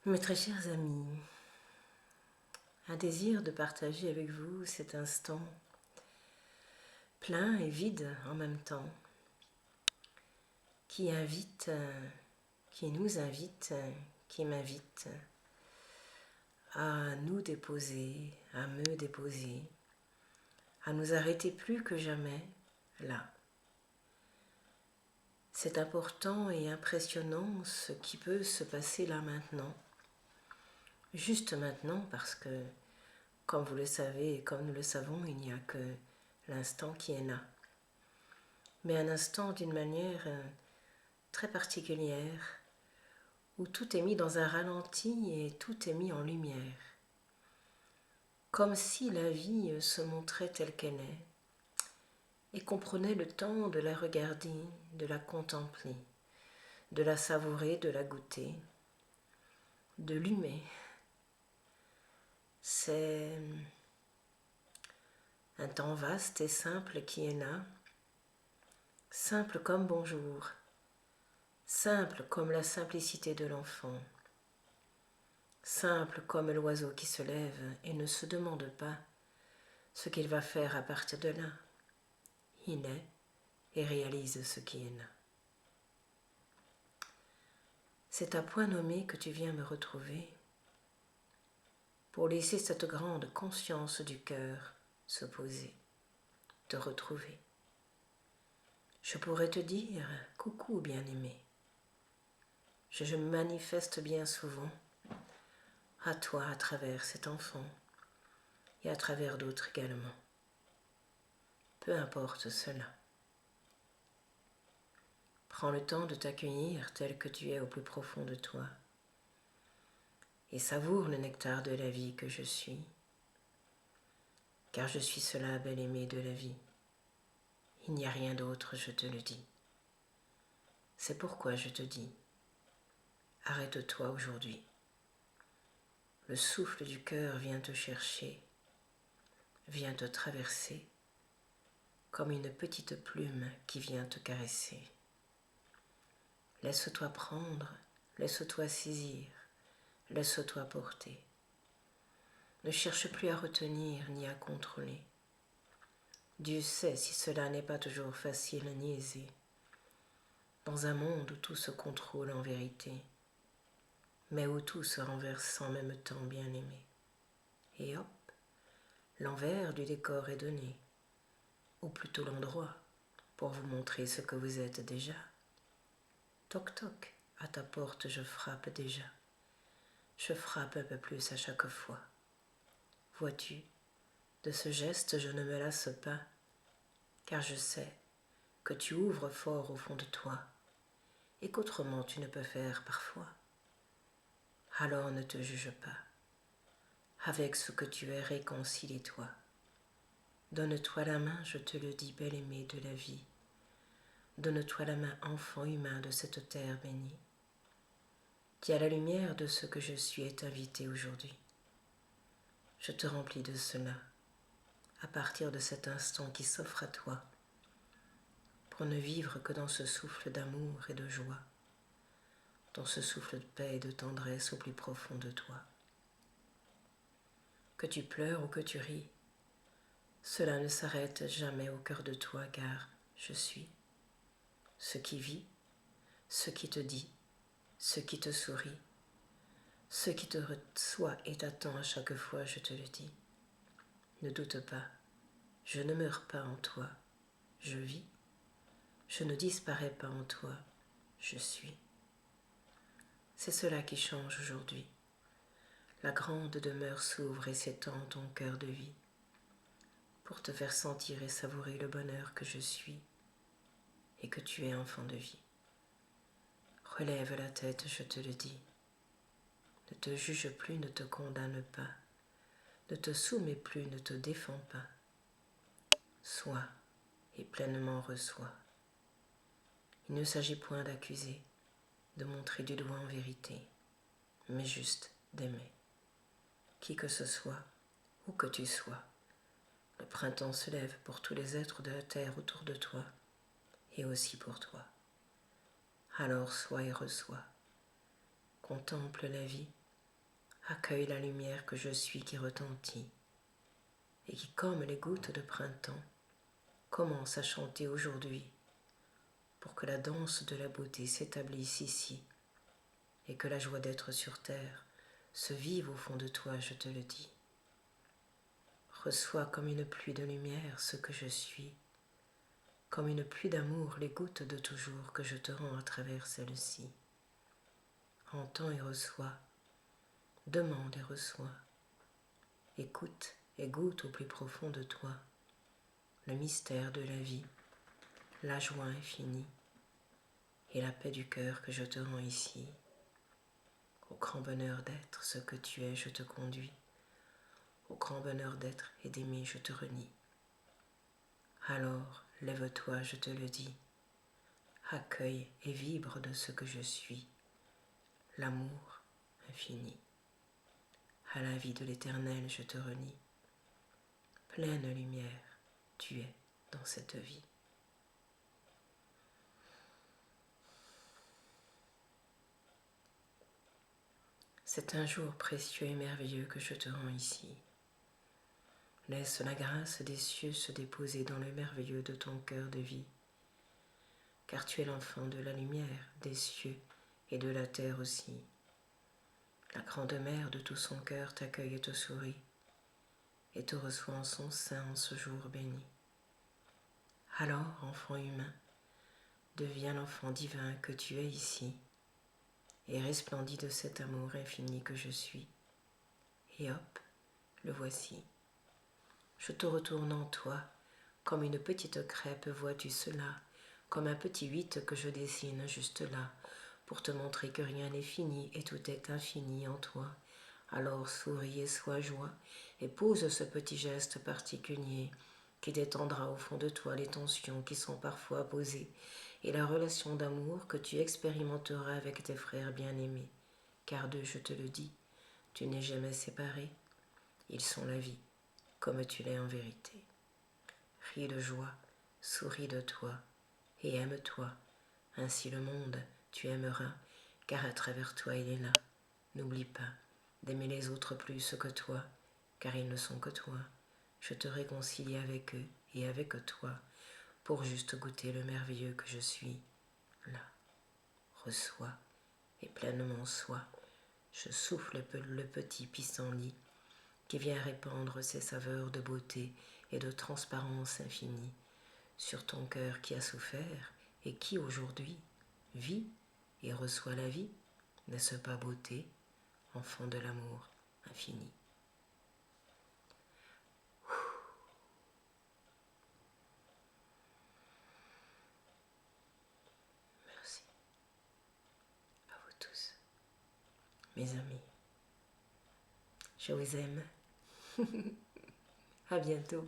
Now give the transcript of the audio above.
Mes très chers amis, un désir de partager avec vous cet instant plein et vide en même temps, qui nous invite, qui m'invite à nous déposer, à me déposer, à nous arrêter plus que jamais là. C'est important et impressionnant ce qui peut se passer là maintenant, juste maintenant parce que, comme vous le savez et comme nous le savons, il n'y a que l'instant qui est là. Mais un instant d'une manière très particulière, où tout est mis dans un ralenti et tout est mis en lumière, comme si la vie se montrait telle qu'elle est, et qu'on prenait le temps de la regarder, de la contempler, de la savourer, de la goûter, de l'humer. C'est un temps vaste et simple qui est là, simple comme bonjour, simple comme la simplicité de l'enfant, simple comme l'oiseau qui se lève et ne se demande pas ce qu'il va faire à partir de là. Il est et réalise ce qui est là. C'est à point nommé que tu viens me retrouver pour laisser cette grande conscience du cœur se poser, te retrouver. Je pourrais te dire « Coucou bien-aimé ». Je me manifeste bien souvent à toi à travers cet enfant et à travers d'autres également. Peu importe cela. Prends le temps de t'accueillir tel que tu es au plus profond de toi et savoure le nectar de la vie que je suis, car je suis cela, bel-aimé de la vie. Il n'y a rien d'autre, je te le dis. C'est pourquoi je te dis, arrête-toi aujourd'hui. Le souffle du cœur vient te chercher, vient te traverser, comme une petite plume qui vient te caresser. Laisse-toi prendre, laisse-toi saisir, laisse-toi porter. Ne cherche plus à retenir ni à contrôler. Dieu sait si cela n'est pas toujours facile ni aisé, dans un monde où tout se contrôle en vérité, mais où tout se renverse en même temps bien aimé. Et hop, l'envers du décor est donné, ou plutôt l'endroit, pour vous montrer ce que vous êtes déjà. Toc toc, à ta porte je frappe déjà. Je frappe un peu plus à chaque fois. Vois-tu, de ce geste je ne me lasse pas, car je sais que tu ouvres fort au fond de toi, et qu'autrement tu ne peux faire parfois. Alors ne te juge pas. Avec ce que tu es, réconcilie-toi. Donne-toi la main, je te le dis, bel-aimé de la vie. Donne-toi la main, enfant humain de cette terre bénie, qui à la lumière de ce que je suis est invité aujourd'hui. Je te remplis de cela, à partir de cet instant qui s'offre à toi, pour ne vivre que dans ce souffle d'amour et de joie, dans ce souffle de paix et de tendresse au plus profond de toi. Que tu pleures ou que tu ris, cela ne s'arrête jamais au cœur de toi, car je suis ce qui vit, ce qui te dit, ce qui te sourit, ce qui te reçoit et t'attend à chaque fois, je te le dis. Ne doute pas, je ne meurs pas en toi, je vis, je ne disparais pas en toi, je suis. C'est cela qui change aujourd'hui. La grande demeure s'ouvre et s'étend en ton cœur de vie, pour te faire sentir et savourer le bonheur que je suis et que tu es enfant de vie. Relève la tête, je te le dis. Ne te juge plus, ne te condamne pas. Ne te soumets plus, ne te défends pas. Sois et pleinement reçois. Il ne s'agit point d'accuser, de montrer du doigt en vérité, mais juste d'aimer. Qui que ce soit, où que tu sois, le printemps se lève pour tous les êtres de la terre autour de toi, et aussi pour toi. Alors sois et reçois. Contemple la vie, Accueille la lumière que je suis qui retentit et qui, comme les gouttes de printemps, commence à chanter aujourd'hui pour que la danse de la beauté s'établisse ici et que la joie d'être sur terre se vive au fond de toi, je te le dis. Reçois comme une pluie de lumière ce que je suis, comme une pluie d'amour les gouttes de toujours que je te rends à travers celle-ci. Entends et reçois, demande et reçois, écoute et goûte au plus profond de toi le mystère de la vie, la joie infinie et la paix du cœur que je te rends ici. Au grand bonheur d'être ce que tu es, je te conduis. Au grand bonheur d'être et d'aimer, je te renie. Alors, lève-toi, je te le dis. Accueille et vibre de ce que je suis, l'amour infini. À la vie de l'éternel, je te renie. Pleine lumière, tu es dans cette vie. C'est un jour précieux et merveilleux que je te rends ici. Laisse la grâce des cieux se déposer dans le merveilleux de ton cœur de vie, car tu es l'enfant de la lumière, des cieux et de la terre aussi. La grande mère de tout son cœur t'accueille et te sourit, et te reçoit en son sein en ce jour béni. Alors, enfant humain, deviens l'enfant divin que tu es ici, et resplendis de cet amour infini que je suis. Et hop, le voici. Je te retourne en toi, comme une petite crêpe, vois-tu cela, comme un petit 8 que je dessine juste là, pour te montrer que rien n'est fini et tout est infini en toi. Alors souris et sois joie, et pose ce petit geste particulier qui détendra au fond de toi les tensions qui sont parfois posées et la relation d'amour que tu expérimenteras avec tes frères bien-aimés. Car d'eux, je te le dis, tu n'es jamais séparé. Ils sont la vie, comme tu l'es en vérité. Ris de joie, souris de toi, et aime-toi. Ainsi le monde, tu aimeras, car à travers toi il est là. N'oublie pas d'aimer les autres plus que toi, car ils ne sont que toi. Je te réconcilie avec eux et avec toi, pour juste goûter le merveilleux que je suis. Là, reçois et pleinement sois. Je souffle le petit pissenlit qui vient répandre ses saveurs de beauté et de transparence infinie sur ton cœur qui a souffert et qui aujourd'hui vit et reçoit la vie. N'est-ce pas beauté, enfant de l'amour infini? Merci à vous tous, mes amis. Je vous aime. À bientôt.